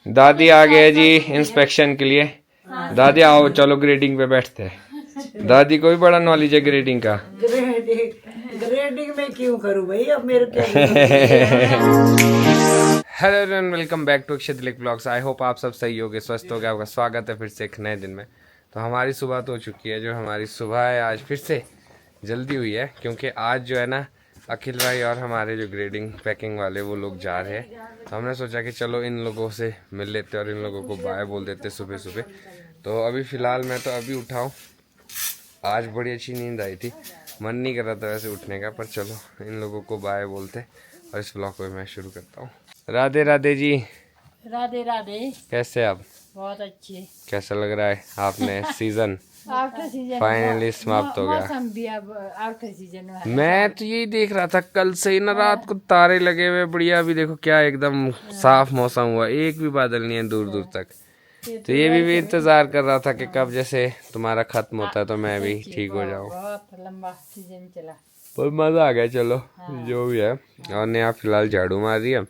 दादी आ गए जी इंस्पेक्शन के लिए। दादी आओ चलो ग्रेडिंग पे बैठते हैं। दादी को भी बड़ा नॉलेज है ग्रेडिंग का। ग्रेडिंग में क्यों करूं भाई, अब मेरे क्या hello everyone, welcome back to Akshay Tilak blogs. I hope आप सब सही होगे, स्वस्थ हो गए। आपका स्वागत है फिर से एक नए दिन में। तो हमारी सुबह तो हो चुकी है। जो हमारी सुबह है आज फिर से जल्दी हुई है, क्योंकि आज जो है ना अखिल भाई और हमारे जो ग्रेडिंग पैकिंग वाले वो लोग जा रहे हैं। तो हमने सोचा कि चलो इन लोगों से मिल लेते और इन लोगों को बाय बोल देते सुबह सुबह। तो अभी फ़िलहाल मैं तो अभी उठाऊँ, आज बड़ी अच्छी नींद आई थी, मन नहीं कर रहा था वैसे उठने का, पर चलो इन लोगों को बाय बोलते और इस ब्लॉग को मैं शुरू करता हूँ। राधे राधे जी। राधे राधे। कैसे आप? बहुत अच्छे। कैसा लग रहा है आपने सीजन आफ्टर सीजन फाइनली समाप्त हो गया? मौसम भी अब आफ्टर सीजन में है। मैं तो यही देख रहा था कल से ही ना, रात को तारे लगे हुए बढ़िया। अभी देखो क्या एकदम साफ मौसम हुआ, एक भी बादल नहीं है दूर दूर तक। तो ये भी इंतजार कर रहा था कि कब जैसे तुम्हारा खत्म होता है तो मैं भी ठीक हो जाऊं। बहुत लंबा सीजन चला, पर मजा आ गया। चलो जो भी है। और ने आप फिलहाल झाड़ू मार रही है।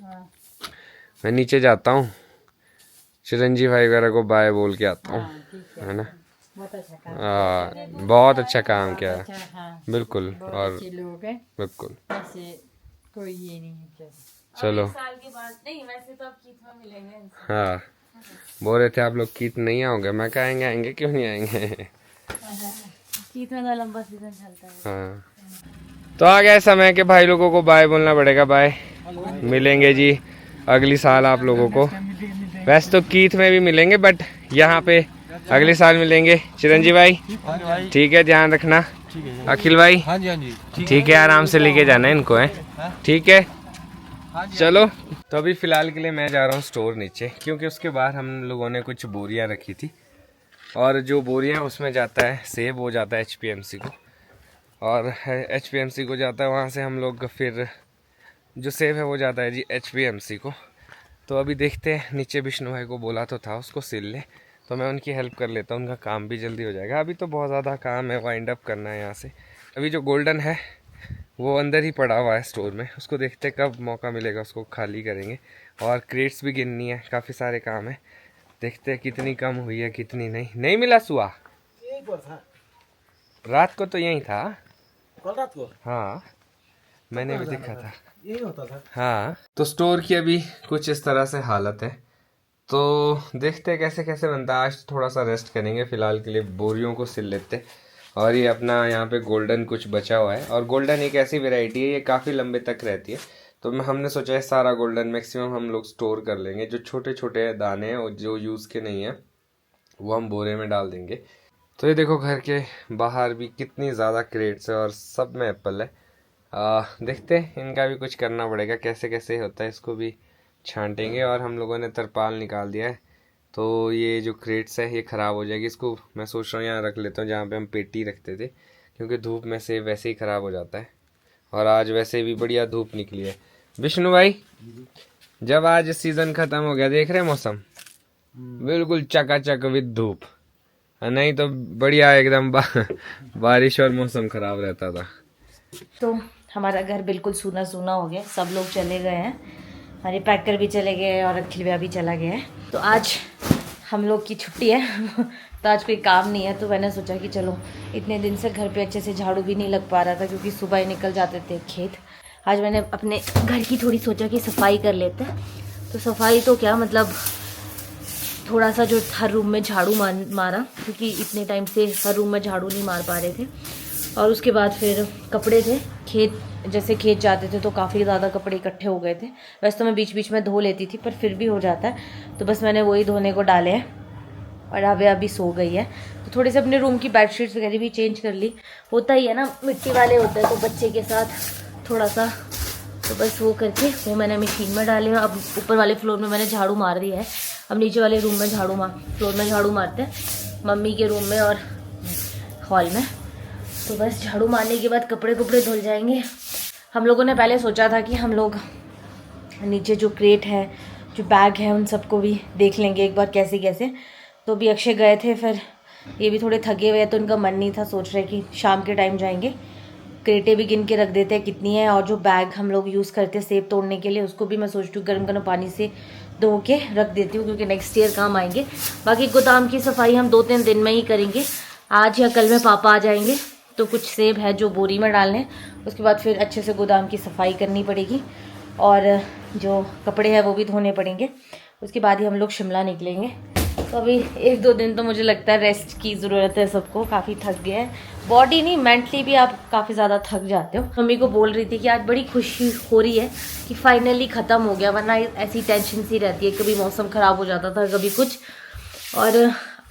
मैं नीचे जाता हूँ, चिरंजीवी भाई वगैरह को बाय बोल के आता हूँ, है ना। बहुत अच्छा काम। बहुत अच्छा काम किया है, अच्छा, हाँ, बिल्कुल। बहुत और अच्छे लोग हैं, बिल्कुल ऐसे कोई ये नहीं है। चलो साल के बाद नहीं, वैसे तो अब कीथ में मिलेंगे। हाँ, बोल रहे थे आप लोग कीत नहीं आओगे। मैं कहा आएंगे, आएंगे क्यों नहीं आएंगे। कीथ में तो लंबा सीजन चलता है। हाँ, तो आ गया समय के भाई लोगों को बाय बोलना पड़ेगा। बाय, मिलेंगे जी अगली साल आप लोगों को। वैसे तो कीथ में भी मिलेंगे, बट यहाँ पे अगले साल मिलेंगे। चिरंजीवी भाई ठीक है, ध्यान रखना। अखिल भाई हाँ जी, हाँ जी, ठीक है, आराम से लेके जाना है इनको, है ठीक है। चलो, तो अभी फ़िलहाल के लिए मैं जा रहा हूँ स्टोर नीचे, क्योंकि उसके बाहर हम लोगों ने कुछ बोरियाँ रखी थी, और जो बोरियाँ उसमें जाता है सेब, वो जाता है HPMC को, और HPMC को जाता है वहाँ से हम लोग फिर जो सेब है वो जाता है जी HPMC को। तो अभी देखते हैं, नीचे विष्णु भाई को बोला तो था उसको सिल ले, तो मैं उनकी हेल्प कर लेता हूँ, उनका काम भी जल्दी हो जाएगा। अभी तो बहुत ज़्यादा काम है, वाइंड अप करना है यहाँ से। अभी जो गोल्डन है वो अंदर ही पड़ा हुआ है स्टोर में, उसको देखते कब मौका मिलेगा उसको खाली करेंगे। और क्रेट्स भी गिननी है, काफ़ी सारे काम है, देखते हैं कितनी कम हुई है कितनी नहीं मिला। सुआ रात को तो यही था, कल रात को हाँ मैंने भी देखा था, यही होता था। हाँ। तो स्टोर की अभी कुछ इस तरह से हालत है, तो देखते हैं कैसे कैसे बनता है। आज थोड़ा सा रेस्ट करेंगे, फ़िलहाल के लिए बोरियों को सिल लेते। और ये अपना यहाँ पे गोल्डन कुछ बचा हुआ है, और गोल्डन एक ऐसी वैरायटी है ये काफ़ी लंबे तक रहती है। तो हमने सोचा है सारा गोल्डन मैक्सिमम हम लोग स्टोर कर लेंगे। जो छोटे छोटे दाने हैं और जो यूज़ के नहीं हैं वो हम बोरे में डाल देंगे। तो ये देखो घर के बाहर भी कितनी ज़्यादा क्रेट्स है और सब में एप्पल है। देखते हैं, इनका भी कुछ करना पड़ेगा, कैसे कैसे होता है इसको भी छांटेंगे। और हम लोगों ने तरपाल निकाल दिया है, तो ये जो क्रेट्स है ये ख़राब हो जाएगी। इसको मैं सोच रहा हूँ यहाँ रख लेता हूँ जहाँ पे हम पेटी रखते थे, क्योंकि धूप में से वैसे ही ख़राब हो जाता है। और आज वैसे भी बढ़िया धूप निकली है। विष्णु भाई, जब आज सीज़न ख़त्म हो गया, देख रहे हैं मौसम बिल्कुल चकाचक विद धूप, नहीं तो बढ़िया एकदम बारिश और मौसम ख़राब रहता था। तो हमारा घर बिल्कुल सूना सूना हो गया, सब लोग चले गए हैं, हमारे पैकर भी चले गए और अखिल भैया भी चला गया है। तो आज हम लोग की छुट्टी है तो आज कोई काम नहीं है। तो मैंने सोचा कि चलो, इतने दिन से घर पे अच्छे से झाड़ू भी नहीं लग पा रहा था, क्योंकि सुबह ही निकल जाते थे खेत। आज मैंने अपने घर की थोड़ी सोचा कि सफाई कर लेते हैं। तो सफाई तो क्या मतलब, थोड़ा सा जो हर रूम में झाड़ू मारा, क्योंकि इतने टाइम से हर रूम में झाड़ू नहीं मार पा रहे थे। और उसके बाद फिर कपड़े थे, जैसे खेत जाते थे तो काफ़ी ज़्यादा कपड़े इकट्ठे हो गए थे। वैसे तो मैं बीच बीच में धो लेती थी, पर फिर भी हो जाता है, तो बस मैंने वही धोने को डाले हैं। और अभी सो गई है, तो थोड़े से अपने रूम की बेडशीट्स वगैरह भी चेंज कर ली। होता ही है ना, मिट्टी वाले होते हैं, तो बच्चे के साथ थोड़ा सा, तो बस वो करके वो मैंने मशीन में डाले हैं। अब ऊपर वाले फ्लोर में मैंने झाड़ू मार दिया है, अब नीचे वाले रूम में फ्लोर में झाड़ू मारते हैं, मम्मी के रूम में और हॉल में। तो बस झाड़ू मारने के बाद कपड़े धुल जाएंगे। हम लोगों ने पहले सोचा था कि हम लोग नीचे जो क्रेट है, जो बैग है, उन सबको भी देख लेंगे एक बार कैसे कैसे। तो भी अक्षय गए थे, फिर ये भी थोड़े थके हुए हैं, तो उनका मन नहीं था, सोच रहे कि शाम के टाइम जाएंगे। क्रेटें भी गिन के रख देते हैं कितनी है, और जो बैग हम लोग यूज़ करते हैं सेब तोड़ने के लिए, उसको भी मैं सोचती हूँ गर्म गर्म पानी से धो के रख देती हूँ क्योंकि नेक्स्ट ईयर काम आएंगे। बाकी गोदाम की सफाई हम 2-3 दिन में ही करेंगे, आज या कल में पापा आ जाएंगे। तो कुछ सेब है जो बोरी में डालने हैं, उसके बाद फिर अच्छे से गोदाम की सफाई करनी पड़ेगी और जो कपड़े हैं वो भी धोने पड़ेंगे। उसके बाद ही हम लोग शिमला निकलेंगे। तो अभी 1-2 दिन तो मुझे लगता है रेस्ट की ज़रूरत है सबको, काफ़ी थक गया है, बॉडी नहीं मेंटली भी आप काफ़ी ज़्यादा थक जाते हो। मम्मी को बोल रही थी कि आज बड़ी खुशी हो रही है कि फाइनली ख़त्म हो गया, वरना ऐसी टेंशन सी रहती है, कभी मौसम ख़राब हो जाता था कभी कुछ। और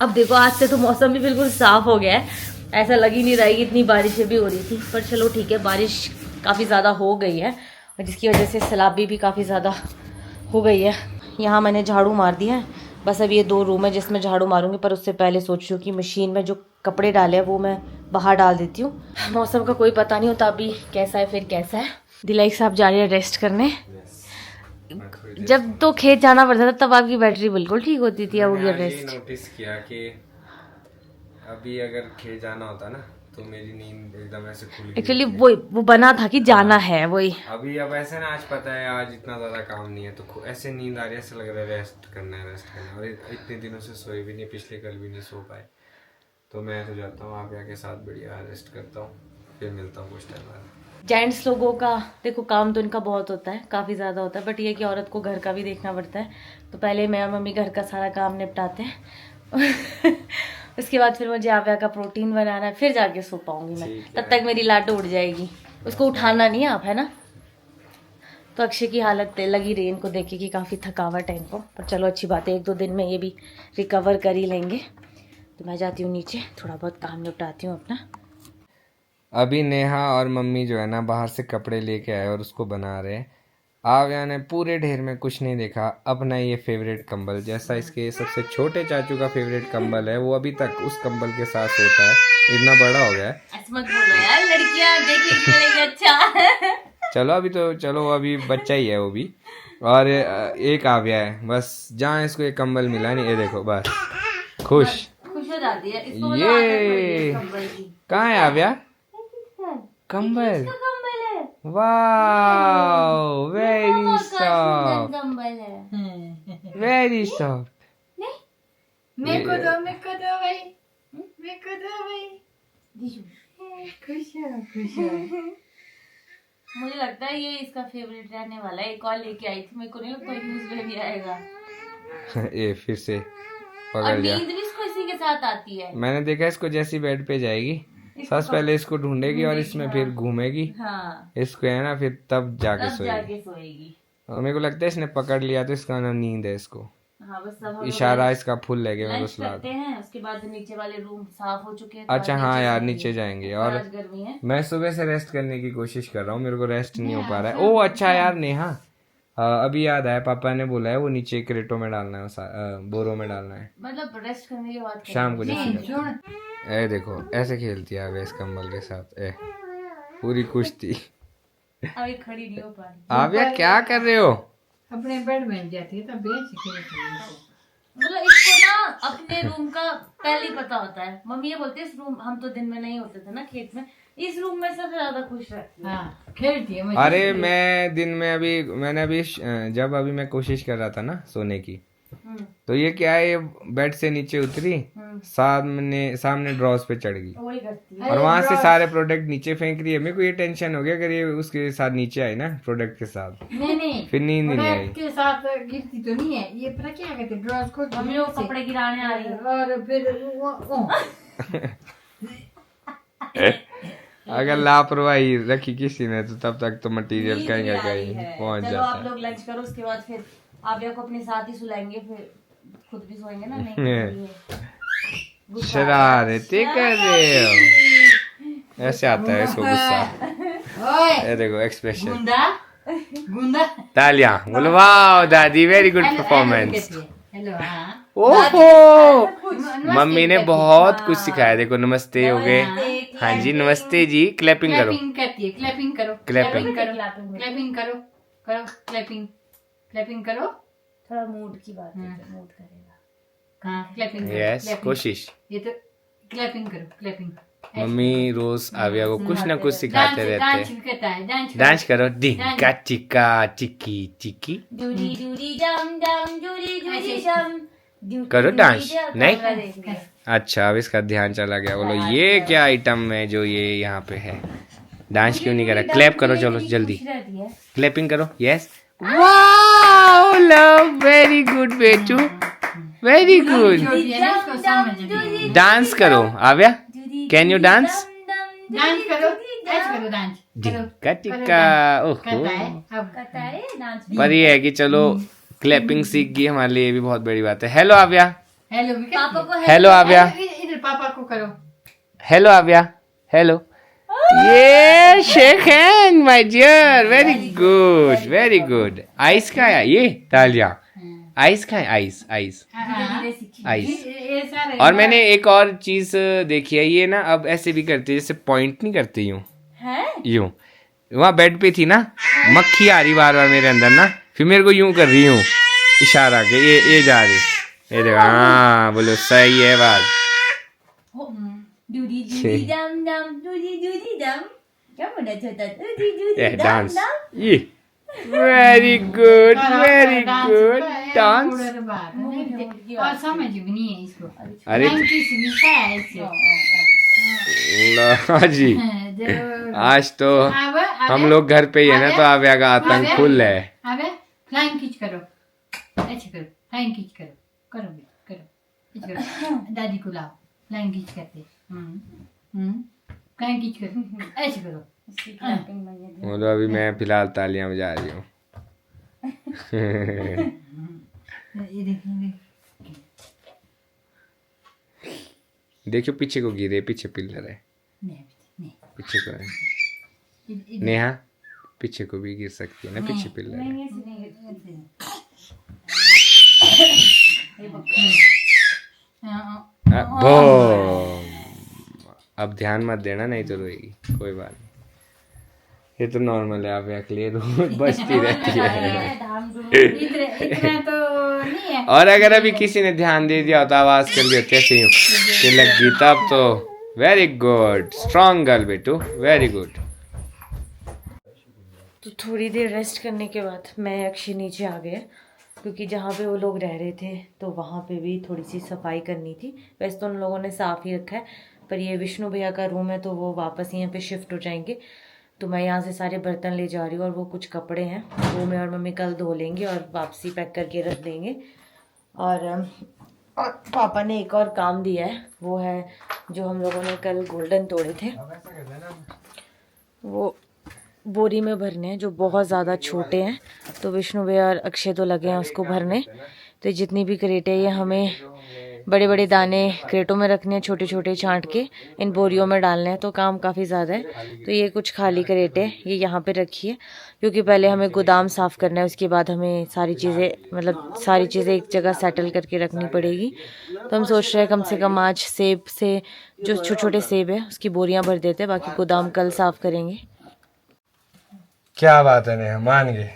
अब देखो आज से तो मौसम भी बिल्कुल साफ़ हो गया है, ऐसा लग ही नहीं रहा है कि इतनी बारिशें भी हो रही थी। पर चलो ठीक है, बारिश काफ़ी ज़्यादा हो गई है और जिसकी वजह से सैलाबी भी काफ़ी ज़्यादा हो गई है। यहाँ मैंने झाड़ू मार दिया है, बस अब ये 2 रूम है जिसमें झाड़ू मारूंगी, पर उससे पहले सोच रही हूँ कि मशीन में जो कपड़े डाले हैं वो मैं बाहर डाल देती हूँ। मौसम का कोई पता नहीं होता अभी कैसा है फिर कैसा है। दिलाई साहब जा रहे हैं रेस्ट करने। जब तो खेत जाना पड़ता था तब आपकी बैटरी बिल्कुल ठीक होती थी, अब हो गया रेस्ट। नोटिस किया कि अभी अगर खेत जाना होता ना तो मेरी नींद एकदम ऐसे खुल गई। एक्चुअली वो बना था कि जाना है वही। अभी अब ऐसे ना, आज पता है आज इतना ज्यादा काम नहीं है तो ऐसे नींद आ रही है, ऐसे लग रहा है रेस्ट करना है। और इतने दिनों से सोए भी नहीं, पिछले कल भी नहीं सो पाए। तो मैं तो जाता हूँ आप के साथ, बढ़िया रेस्ट करता हूँ, फिर मिलता हूँ कुछ टाइम बाद। जेंट्स लोगों का देखो काम तो इनका बहुत होता है, काफ़ी ज़्यादा होता है, बट ये कि औरत को घर का भी देखना पड़ता है। तो पहले मैं और मम्मी घर का सारा काम निपटाते हैं उसके बाद फिर मुझे आव्या का प्रोटीन बनाना है, फिर जाके सो पाऊंगी मैं। तब तक मेरी लाटो उड़ जाएगी, उसको उठाना नहीं है आप, है ना। तो अक्षय की हालत लगी रही इनको देख के कि काफ़ी थकावट है इनको, पर चलो अच्छी बात है, 1-2 दिन में ये भी रिकवर कर ही लेंगे। तो मैं जाती हूँ नीचे, थोड़ा बहुत काम निपटाती हूँ अपना। अभी नेहा और मम्मी जो है ना बाहर से कपड़े लेके आए और उसको बना रहे हैं। आव्या ने पूरे ढेर में कुछ नहीं देखा, अपना ये फेवरेट कंबल, जैसा इसके सबसे छोटे चाचू का फेवरेट कंबल है, वो अभी तक उस कंबल के साथ सोता है, इतना बड़ा हो गया है। ऐसे मत बोलो यार, लड़कियां देखेंगी अच्छा चलो अभी तो चलो, अभी बच्चा ही है वो भी। और एक आव्या है बस, जहाँ इसको एक कंबल मिला नहीं, ये देखो बस खुश हो जाती है इसको। ये कहाँ है आव्या? कंबल, वाओ वेरी सॉफ्ट, कंबल है, वेरी सॉफ्ट। मेरे को दो भाई, मेरे को दो भाई। खुश हो मुझे लगता है ये इसका फेवरेट रहने वाला है। एक और लेके आई थी, मेरे को नहीं लगता यूज में भी आएगा। ये फिर से और पकड़ लिया। नींद भी इसको इसी के साथ आती है। मैंने देखा इसको जैसी बेड पे जाएगी सबसे पहले इसको ढूंढेगी और इसमें फिर घूमेगी, हाँ, इसको है ना, फिर तब जाके तब सोएगी। जाके सोएगी। और मेरे को लगता है इसने पकड़ लिया तो इसका ना नींद है इसको। हाँ, बस सब हम इशारा इसका फुल लगे मेरे को लंच सुला करते हैं, उसके बाद नीचे वाले रूम साफ हो चुके हैं। तो अच्छा आज हाँ नीचे यार, जाएंगे। नीचे जाएंगे। और आज गर्मी है। मैं सुबह से रेस्ट करने की कोशिश कर रहा हूँ, मेरे को रेस्ट नहीं हो पा रहा है। ओह अच्छा यार नेहा, अभी याद आया, पापा ने बोला है वो नीचे क्रेटो में डालना है, बोरों में डालना है, मतलब रेस्ट करने के बाद शाम को जैसे। ए देखो ऐसे खेलती है आव्या इस कंबल के साथ, ए पूरी कुश्ती। अभी खड़ी नहीं हो पा रही। आव्या क्या कर रहे हो? अपने बेड में जाती है तो बेच के मतलब इसको ना अपने रूम का पहले ही पता होता है। मम्मी ये बोलती है इस रूम, हम तो दिन में नहीं होते थे ना खेत में, इस रूम में सबसे ज्यादा खुश रहती है। हाँ खेलती है। अरे मैं दिन में मैंने अभी जब अभी मैं कोशिश कर रहा था ना सोने की, तो ये क्या है, ये बेड से नीचे उतरी, सामने ड्रॉस पे चढ़ गई वही करती है। और वहां से सारे प्रोडक्ट नीचे फेंक रही है। मेरे को ये टेंशन हो गया अगर ये उसके साथ नीचे आई ना प्रोडक्ट के साथ, नहीं फिर नींद ही नहीं आई। के साथ गिरती तो नहीं है ये, पता क्या कहते हैं, ड्रॉस को मम्मी वो कपड़े गिराने आ रही है। और फिर अगर लापरवाही रखी किसी ने तो तब तक तो मटेरियल कहीं ना कहीं पहुंच चलो जाता आप लोग लंच करो, उसके बाद फिर आव्या को अपने साथ ही सुलाएंगे, फिर खुद भी सोएंगे ना। नहीं है। शरारती कर रहे हो, ऐसे आता है इसको गुस्सा। ये देखो एक्सप्रेशन, गुंदा गुंदा। तालियां बोलो, वाह दादी वेरी गुड परफॉर्मेंस। हेलो हाँ। ओहो मम्मी ने बहुत कुछ सिखाया, देखो नमस्ते हो गए, हाँ जी नमस्ते जी, क्लैपिंग करो, क्लैपिंग करती है, क्लैपिंग करो, क्लैपिंग करो, क्लैपिंग करो, करो क्लैपिंग, क्लैपिंग करो। थोड़ा मूड की बात है, तो मूड करेगा। हाँ क्लैपिंग, यस कोशिश। ये तो क्लैपिंग करो, क्लैपिंग मम्मी रोज आविया को कुछ ना कुछ सिखाते रहते डांस हैं। करता है, डांस डांस करो, डिक्का चिक्का चिक्की चिक्की डूडी डूडी डम डम डूडी डूडी डम करो डांस। नहीं अच्छा, अब इसका ध्यान चला गया। बोलो ये क्या आइटम है जो ये यहाँ पे है, डांस क्यों नहीं करा? क्लैप करो, चलो जल्दी क्लैपिंग करो। Yes, wow love, very good बेटू, वेरी गुड। इसको समझ नहीं। डांस करो आव्या, कैन यू डांस? डांस करो, ऐसे करो, डांस करो। टिक्का टिक्का, ओहो। करता है अब। पर ये है कि चलो क्लैपिंग सीख गई, हमारे लिए ये भी बहुत बड़ी बात है। हेलो आव्या, हेलो भी पापा को हेलो आव्या, इधर पापा को करो। Hello Aavya, hello. ये shake hand my dear, very good very good. Ice का है ये तालिया, आइस का है, आइस आइस आइस। ये सारे और मैंने एक और चीज देखी है, ये ना अब ऐसे भी करती है, जैसे पॉइंट नहीं करती यूं यूं। वहाँ बेड पे थी ना, मक्खी आ रही बार बार मेरे अंदर ना, फिर मेरे को यूं कर रही हूँ इशारा के, ये जा रही, ये देखो। हाँ बोलो सही है बात। डूडी डूडी डम डम डूडी डूडी डम, क्या बोला छोटा? डूडी डूडी डांस, ये very good very good dance. और समझ भी नहीं है इसको। अरे मिलता है इससे। ला जी, आज तो हम लोग घर पे ही है ना, तो आव्या का आतंक फुल है। अबे फ्लाइंग किच करो, ऐसे करो, फ्लाइंग किच करो, करो बेटा, करो, ऐसे करो। दादी को लाओ, फ्लाइंग किच करते। फ्लाइंग किच करो, ऐसे करो। बोलो अभी मैं फिलहाल तालियां बजा रही हूँ। ये देखिए, देखियो पीछे को गिरे, पीछे पिलर है, नहीं पीछे को है। नेहा पीछे को भी गिर सकती है ना, पीछे पिलर है। बूम। अब ध्यान मत देना, नहीं तो रोएगी। कोई बात नहीं, ये तो नॉर्मल है, आप के लिए रोज बचती रहती है। इतना तो नहीं है। और अगर अभी किसी ने ध्यान दे दिया तो आवाज कर लिया कैसे यूं कि लग गई, तब तो वेरी गुड, स्ट्रॉन्ग गर्ल बेटू, वेरी गुड। तो थोड़ी देर रेस्ट करने के बाद मैं अक्षय नीचे आ गए, क्योंकि जहाँ पे वो लोग रह रहे थे तो वहाँ पे भी थोड़ी सी सफाई करनी थी। वैसे तो उन लोगों ने साफ़ ही रखा है, पर ये विष्णु भैया का रूम है तो वो वापस यहाँ पे शिफ्ट हो जाएंगे। तो मैं यहाँ से सारे बर्तन ले जा रही हूँ, और वो कुछ कपड़े हैं वो मैं और मम्मी कल धो लेंगे और वापसी पैक करके रख देंगे। और पापा ने एक और काम दिया है, वो है जो हम लोगों ने कल गोल्डन तोड़े थे, वो बोरी में भरने हैं, जो बहुत ज़्यादा छोटे हैं। तो विष्णु भैया और अक्षय तो लगे हैं उसको भरने। तो जितनी भी क्रेट है ये हमें बड़े बड़े दाने क्रेटों में रखने हैं, छोटे छोटे छांट के इन बोरियों में डालने हैं। तो काम काफ़ी ज़्यादा है। तो ये कुछ खाली क्रेट है, ये यहाँ पे रखिए, क्योंकि पहले हमें गोदाम साफ़ करना है, उसके बाद हमें सारी चीज़ें एक जगह सेटल करके रखनी पड़ेगी। तो हम सोच रहे हैं कम से कम आज सेब से, जो छोटे छोटे सेब है उसकी बोरियाँ भर देते हैं, बाकी गोदाम कल साफ़ करेंगे। क्या बात है नेहा, मान गए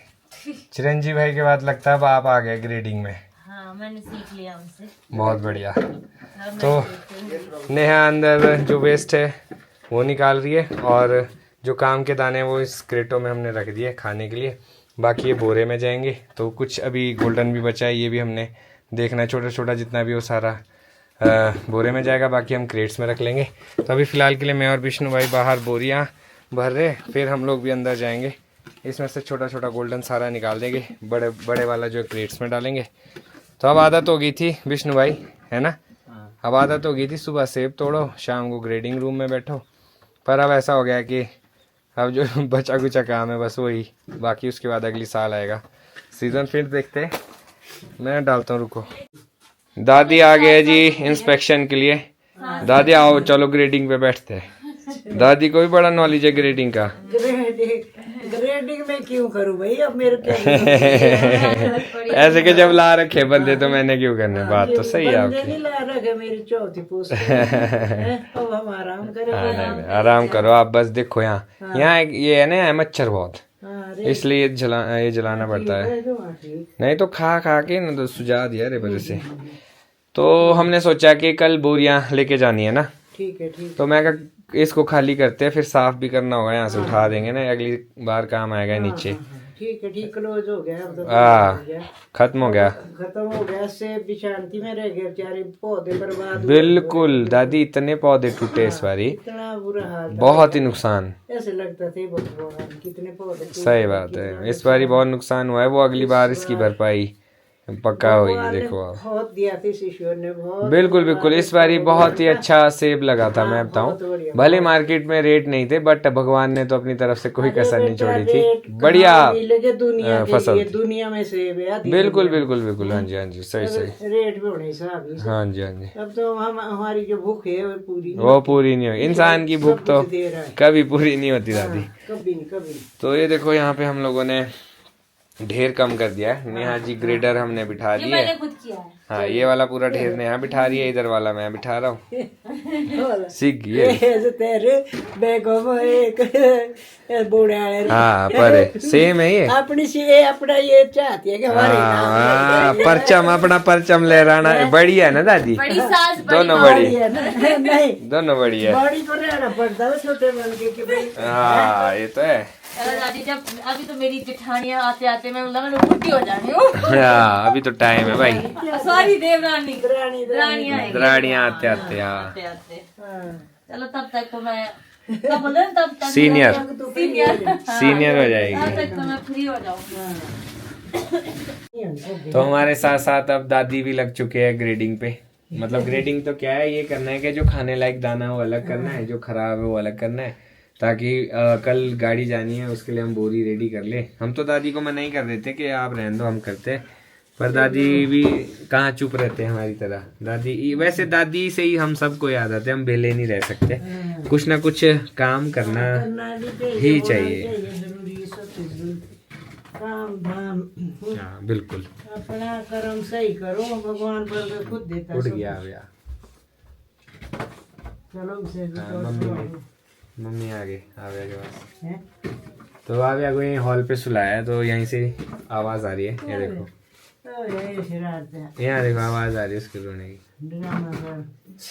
चिरंजीवी भाई के बाद, लगता है अब आप आ गए ग्रेडिंग में। हाँ, मैंने सीख लिया उनसे। बहुत बढ़िया। तो नेहा अंदर जो वेस्ट है वो निकाल रही है, और जो काम के दाने हैं वो इस क्रेटों में हमने रख दिए खाने के लिए, बाकी ये बोरे में जाएंगे। तो कुछ अभी गोल्डन भी बचा है, ये भी हमने देखना है, छोटा छोटा जितना भी वो सारा बोरे में जाएगा, बाकी हम क्रेट्स में रख लेंगे। तो अभी फ़िलहाल के लिए मैं और विष्णु भाई बाहर बोरियाँ भर रहे, फिर हम लोग भी अंदर जाएंगे, इसमें से छोटा छोटा गोल्डन सारा निकाल देंगे, बड़े बड़े वाला जो क्रेट्स में डालेंगे। तो अब आदत हो गई थी विष्णु भाई, है ना, अब आदत हो गई थी सुबह सेब तोड़ो, शाम को ग्रेडिंग रूम में बैठो, पर अब ऐसा हो गया कि अब जो बचा कुचा काम है बस वही, बाकी उसके बाद अगली साल आएगा सीज़न, फिर देखते हैं। मैं डालता हूँ, रुको। दादी आ गए जी इंस्पेक्शन के लिए। दादी आओ, चलो ग्रेडिंग पे बैठते हैं। दादी को भी बड़ा नॉलेज है ग्रेडिंग का। ग्रेडिंग में क्यों करूं भाई, अब मेरे क्या ऐसे के जब ला रखे बंदे तो मैंने क्यों करने, बात तो सही है बंदे आपकी। नहीं ला रखे, मेरी चौथी पोस्ट है। अब हम आराम करें। हाँ, नहीं, आराम करो आप, बस देखो यहाँ यहाँ ये है ना मच्छर बहुत, इसलिए ये जलाना पड़ता है, नहीं तो खा खा के ना तो सुझा दिया रे वजह से। तो हमने सोचा कि कल बोरियां लेके जानी है ना, ठीक है ठीक तो मैं कहा इसको खाली करते हैं, फिर साफ भी करना होगा, यहाँ से उठा देंगे ना, अगली बार काम आएगा नीचे। ठीक है ठीक क्लोज हो गया अब तो खत्म हो गया। खत्म हो गया। सेब भी शांति में रह गए बेचारे, पौधे बर्बाद हुए। बिल्कुल दादी, इतने पौधे टूटे इस बारी, इतना बुरा हाल था, बहुत ही नुकसान। ऐसे लगता था भगवान कितने पौधे टूट सही गए, बात कितना है, इस बारी बहुत नुकसान हुआ है, वो अगली बार इसकी भरपाई पक्का होगी। भगवान ने देखो आप, बहुत दिया था इस ईश्वर ने, बहुत बिल्कुल बिल्कुल, इस बारी बहुत ही अच्छा सेब लगा था। मैं बताऊं, भले मार्केट में रेट नहीं थे, बट भगवान ने तो अपनी तरफ से कोई कसर नहीं छोड़ी थी। बढ़िया दुनिया फसल फसल, दुनिया में सेब है। बिल्कुल बिल्कुल बिल्कुल, हाँ जी हाँ जी, सही सही, रेट भी होने हिसाब से। हाँ जी हाँ जी। अब तो हम हमारी जो भूख है वो पूरी नहीं वो पूरी नहीं होगी, इंसान की भूख तो दे रहा है, कभी पूरी नहीं होती दादी। कभी नहीं कभी नहीं। तो ये देखो, यहाँ पे हम लोगों ने ढेर कम कर दिया है। नेहा जी ग्रेडर हमने बिठा दिया है। खुद किया है। हाँ, ये वाला पूरा ढेर नेहा बिठा रही है, इधर वाला मैं बिठा रहा हूँ। सीख गई है। ऐसे तेरे बैगों में एक बूढ़े वाले हाँ, पर सेम है ये। अपनी सी ये अपना ये चाहती है कि हमारे नाम हाँ, परचम, अपना परचम लहराना बढ़िया है ना दादी, बड़ी सास दोनों बड़ी बड़ी, है ना। नहीं दोनों बढ़िया है। बड़ी को रहना पड़ता है छोटे बन के कि भाई हाँ, ये तो है। चलो दादी, जब अभी तो मेरी जेठानियां आते आते मैं बुढ़ी हो जानी हूँ। हाँ, अभी तो टाइम है भाई, सॉरी देवरानी, रानी रानियां आएंगी। रानियां आते आते। हाँ, आते आते। हाँ। चलो तब तक तो मैं तब बोले ना, तब तक सीनियर सीनियर सीनियर हो तब जाएगी। तक तो मैं फ्री हो जाऊंगी। तो हमारे साथ साथ अब दादी भी लग चुके हैं ग्रेडिंग पे। मतलब ग्रेडिंग तो क्या है, ये करना है कि जो खाने लायक दाना वो अलग करना है, जो खराब है वो अलग करना है, ताकि कल गाड़ी जानी है उसके लिए हम बोरी रेडी कर ले। हम तो दादी को मना ही कर देते कि आप रहने दो, हम करते हैं, पर दादी भी कहाँ चुप रहते हैं हमारी तरह। दादी, वैसे दादी से ही हम सबको याद आते हैं, हम बेले नहीं रह सकते, कुछ ना कुछ काम करना ही चाहिए। जरूरी है, सब चीज जरूरी। काम धाम हाँ बिल्कुल। अपना कर्म सही करो, भगवान पर खुद देता है उठ सब गया कुछ। भैया। चलो उसे भी हाँ, तो मम्मी आ गए आव्या के पास। हैं? तो आव्या को यहीं हॉल पे सुलाया है, तो यहीं से आवाज आ रही है, ये देखो, तो ये शरारत है, यहाँ देखो आवाज आ रही है उसके रोने की। ड्रामा कर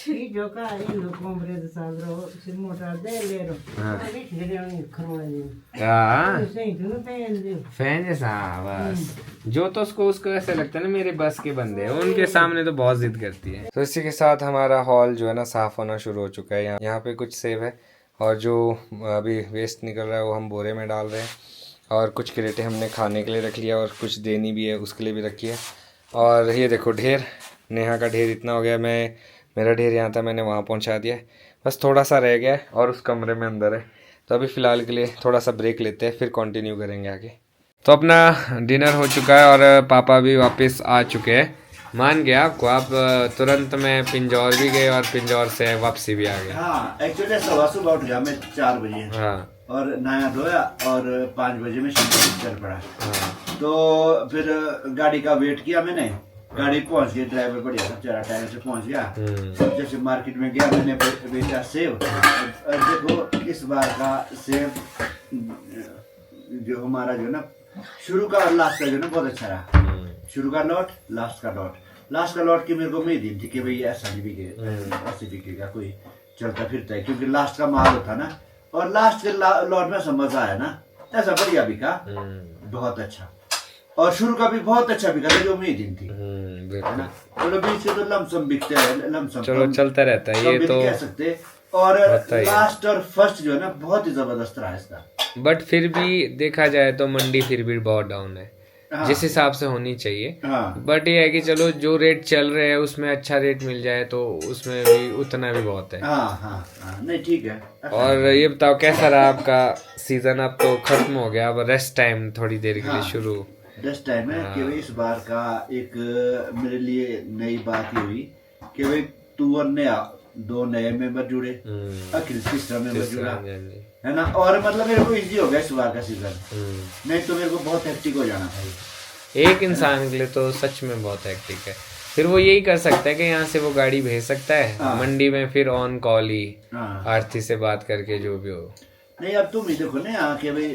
ये जो का इन लोगों ब्रेद सालरो सिर मोटा दे ले रो हाँ। अभी ठेरे उन्हें खरोड़ा दे हाँ, सही तुम पहन दे। फैन जैसा, बस जो तो उसको ऐसा लगता है ना मेरे बस के बंदे हैं, उनके सामने तो बहुत जिद करती है। तो इसी के साथ हमारा हॉल जो है ना साफ होना शुरू हो चुका है। यहाँ पे कुछ सेब है, और जो अभी वेस्ट निकल रहा है वो हम बोरे में डाल रहे हैं, और कुछ क्रेटें हमने खाने के लिए रख लिया, और कुछ देनी भी है उसके लिए भी रखी है। और ये देखो ढेर, नेहा का ढेर इतना हो गया, मेरा ढेर यहाँ था, मैंने वहाँ पहुँचा दिया, बस थोड़ा सा रह गया है और उस कमरे में अंदर है। तो अभी फ़िलहाल के लिए थोड़ा सा ब्रेक लेते हैं, फिर कंटिन्यू करेंगे आगे। तो अपना डिनर हो चुका है और पापा भी वापस आ चुके हैं। मान गया आपको, आप तुरंत में पिंजौर भी गए और पिंजौर से वापसी भी आ गए। हाँ, एक्चुअली सुबह उठ गया मैं 4 बजे। हाँ और नहाया धोया और 5 बजे में शिमला चल पड़ा। हाँ तो फिर गाड़ी का वेट किया मैंने, गाड़ी पहुंच गई, ड्राइवर बढ़िया था, चला टाइम से पहुंच गया। जैसे मार्केट में गया मैंने बेचा सेब। और देखो इस बार का सेब जो हमारा जो ना शुरू का और लास्ट का जो ना बहुत अच्छा रहा। शुरू का लॉट, लास्ट का लॉट। लास्ट का लॉट की मेरे को उम्मीद ही थी कि भाई ऐसा नहीं बिकेगा, ऐसे बिकेगा, कोई चलता फिरता है, क्योंकि लास्ट का माल होता ना। और लास्ट के लॉट में समझ आया ना, ऐसा बढ़िया बिका, बहुत अच्छा। और शुरू का भी बहुत अच्छा बिका था, जो उम्मीद ही थी, है ना। चलो बीच से तो लमसम बिकते हैं, लमसम चलो चलता रहता है ये तो, कह सकते। और होता ही है। लास्ट और फर्स्ट जो है ना बहुत ही जबरदस्त रहा इसका। बट फिर भी देखा जाए तो मंडी फिर भी बहुत डाउन है, हाँ। जिस हिसाब से होनी चाहिए। हाँ। बट ये है कि चलो जो रेट चल रहे हैं उसमें अच्छा रेट मिल जाए तो उसमें भी उतना भी बहुत है। हाँ हाँ हाँ, नहीं ठीक है। और ये बताओ कैसा रहा आपका सीजन? अब तो खत्म हो गया, अब रेस्ट टाइम थोड़ी देर के लिए हाँ। शुरू। रेस्ट टाइम है कि भाई इस बार का एक मेरे लिए नई बात ये हुई कि भाई तू और नया 2 नए मेंबर जुड़े, अखिल तीसरा मेंबर जुड़ा, है ना। और मतलब मेरे को इजी हो गया इस बार का सीजन, नहीं तो मेरे को बहुत हेक्टिक हो जाना था। एक इंसान के लिए तो सच में बहुत हेक्टिक है। फिर वो यही कर सकता है कि यहाँ से वो गाड़ी भेज सकता है, हाँ। मंडी में फिर ऑन कॉल ही हाँ। आरती से बात करके जो भी हो। नहीं अब तुम ही देखो ना यहाँ के भाई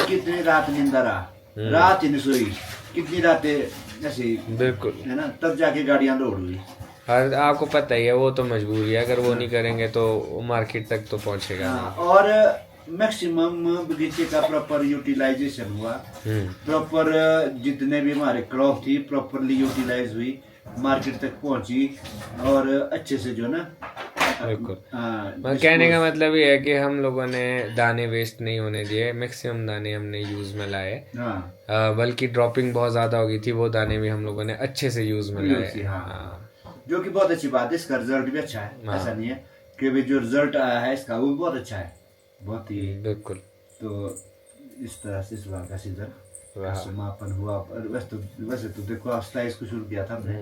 कितनी रात नींदा रहा, रात ही नहीं सोई, कितनी रातें ऐसी, बिल्कुल। है ना, तब जाके गाड़ियां लोड हुई। और आपको पता ही है वो तो मजबूरी है, अगर वो नहीं करेंगे तो मार्केट तक तो पहुंचेगा हाँ, और मैक्सिमम बगीचे का प्रॉपर यूटिलाइजेशन हुआ, नहीं। प्रॉपर जितने भी हमारे क्रॉप थी प्रॉपरली यूटिलाइज हुई, मार्केट तक पहुंची और अच्छे से जो ना बिल्कुल। मैं कहने का मतलब ये है कि हम लोगों ने दाने वेस्ट नहीं होने दिए, मैक्सिमम दाने हमने यूज में लाए। हाँ, बल्कि ड्रॉपिंग बहुत ज्यादा हो गई थी, वो दाने भी हम लोगों ने अच्छे से यूज में लाए। हाँ, जो कि बहुत अच्छी बात है, इसका रिजल्ट भी अच्छा है। ऐसा नहीं है कि भी जो रिजल्ट आया है इसका वो भी बहुत अच्छा है, बहुत ही। बिल्कुल। तो इस तरह से इस बार का सीजन समापन हुआ। वैसे तो देखो 27 को शुरू किया था हमने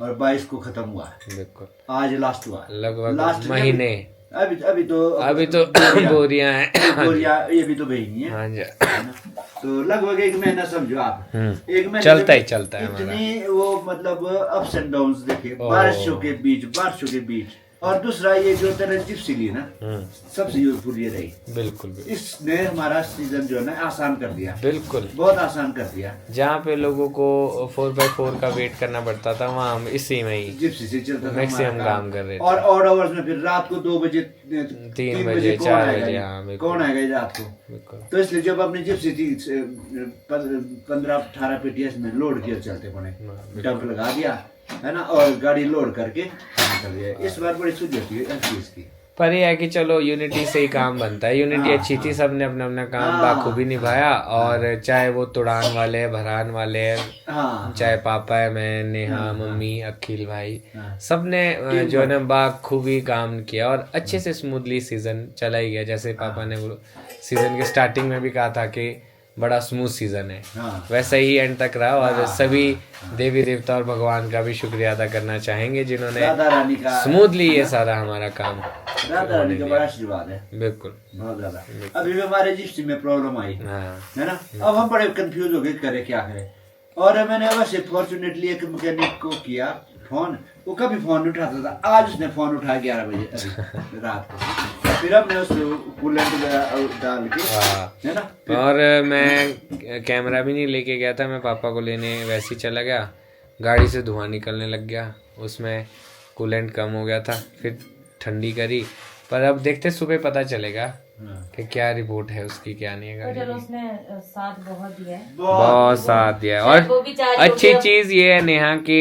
और 22 को खत्म हुआ है। बिल्कुल, आज लास्ट हुआ, लगभग लास्ट महीने। अभी तो बोरियां हैं। बोरियां ये भी तो बहनी है। हाँ जी। तो लगभग 1 महीना समझो आप, 1 महीना चलता ही चलता है हमारा। इतनी वो मतलब अप्स एंड डाउन्स देखे, बारिशों के बीच। और दूसरा ये जो तरह जिप्सी ली ना, सबसे यूजफुल ये रही। बिल्कुल। इसने हमारा सीजन जो है ना आसान कर दिया, बिल्कुल बहुत आसान कर दिया। जहाँ पे लोगों को 4x4 का वेट करना पड़ता था, वहाँ हम इसी में ही जिप्सी से चलता था मैक्सिमम हमारा काम कर रहे थे। और ऑड आवर्स में फिर रात को 2 बजे 3 बजे 4 बजे। हाँ बिल्कुल। कौन आएगा रात को? बिल्कुल। तो इसलिए जब अपनी जिप्सी थी 15-18 पेटियां में लोड किया चलते पड़े, डंप लगा दिया है ना, और गाड़ी लोड करके निकल गए। इस बार बड़ी सुविधा थी हर चीज की। पर ये है कि चलो यूनिटी से ही काम बनता है। यूनिटी अच्छी थी, सबने अपना अपना काम बाखूबी निभाया। और चाहे वो तुड़ान वाले, भरान वाले, चाहे पापा है, मैं, नेहा, मम्मी, अखिल भाई, सबने जो है ना बाखूबी काम किया और अच्छे से स्मूथली सीजन चला ही गया। जैसे पापा ने सीजन के स्टार्टिंग में भी कहा था कि बड़ा स्मूथ सीजन है, वैसा ही एंड तक रहा। और सभी देवी देवता और भगवान का भी शुक्रिया अदा करना चाहेंगे जिन्होंने स्मूथली ये सारा हमारा काम। राधा रानी का बड़ा आशीर्वाद है। बिल्कुल, बहुत ज्यादा। अभी भी हमारे जिप्सी में प्रॉब्लम आई है ना, अब हम बड़े कंफ्यूज हो गए करे क्या करें। और मैंने वैसे फॉर्चुनेटली एक मैकेनिक को किया फोन, वो कभी फोन नहीं उठाता था, आज उसने फोन उठाया 11 बजे रात को। फिर हमने उसको कूलेंट डाल के है ना। और मैं कैमरा भी नहीं लेके गया था, मैं पापा को लेने वैसे ही चला गया। गाड़ी से धुआं निकलने लग गया, उसमें कूलेंट कम हो गया था, फिर ठंडी करी। पर अब देखते सुबह पता चलेगा कि क्या रिपोर्ट है उसकी, क्या नहीं है गाड़ी। उसने साथ बहुत दिया है, बहुत साथ दिया है। और अच्छी चीज ये है नेहा कि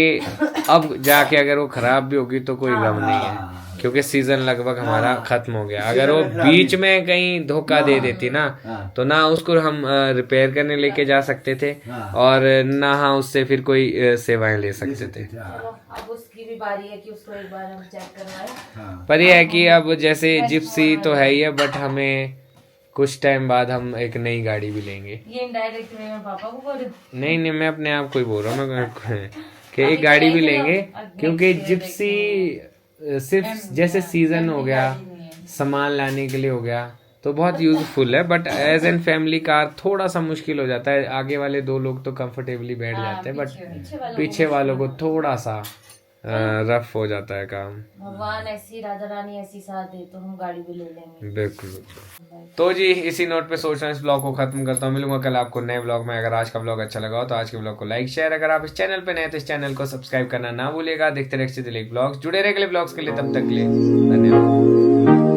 अब जाके अगर वो खराब भी होगी तो कोई गम नहीं है, क्योंकि सीजन लगभग हमारा खत्म हो गया। अगर वो बीच में कहीं धोखा दे देती ना, तो ना उसको हम रिपेयर करने लेके जा सकते थे और ना हम उससे फिर कोई सेवाएं ले सकते थे। अब उसकी भी बारी है कि उसको एक बार हम चेक करवाएं। पर ये है कि अब जैसे जिप्सी तो है ही है, बट हमें कुछ टाइम बाद हम एक नई गाड़ी भी लेंगे। ये इनडायरेक्ट वे में पापा को बोल रहे। नहीं, मैं अपने आप को ही बोल रहा हूँ कि एक गाड़ी भी लेंगे, क्योंकि जिप्सी सिर्फ जैसे सीजन हो गया, सामान लाने के लिए हो गया तो बहुत यूजफुल है। But as an family car थोड़ा सा मुश्किल हो जाता है। आगे वाले 2 लोग तो कंफर्टेबली बैठ जाते हैं, बट पीछे वालों को थोड़ा सा रफ हो जाता है काम। भगवान ऐसी, राधा रानी ऐसी साथ दे तो हम गाड़ी भी ले लेंगे। बिल्कुल। तो जी इसी नोट पे सोच रहा हूँ इस ब्लॉग को खत्म करता हूँ। मिलूंगा कल आपको नए ब्लॉग में। अगर आज का ब्लॉग अच्छा लगा हो तो आज के ब्लॉग को लाइक शेयर, अगर आप इस चैनल पे नए तो इस चैनल को सब्सक्राइब करना ना भूलिएगा। देखते रहिए ब्लॉग्स, जुड़े रहे अगले ब्लॉग्स के लिए। तब तक के लिए धन्यवाद।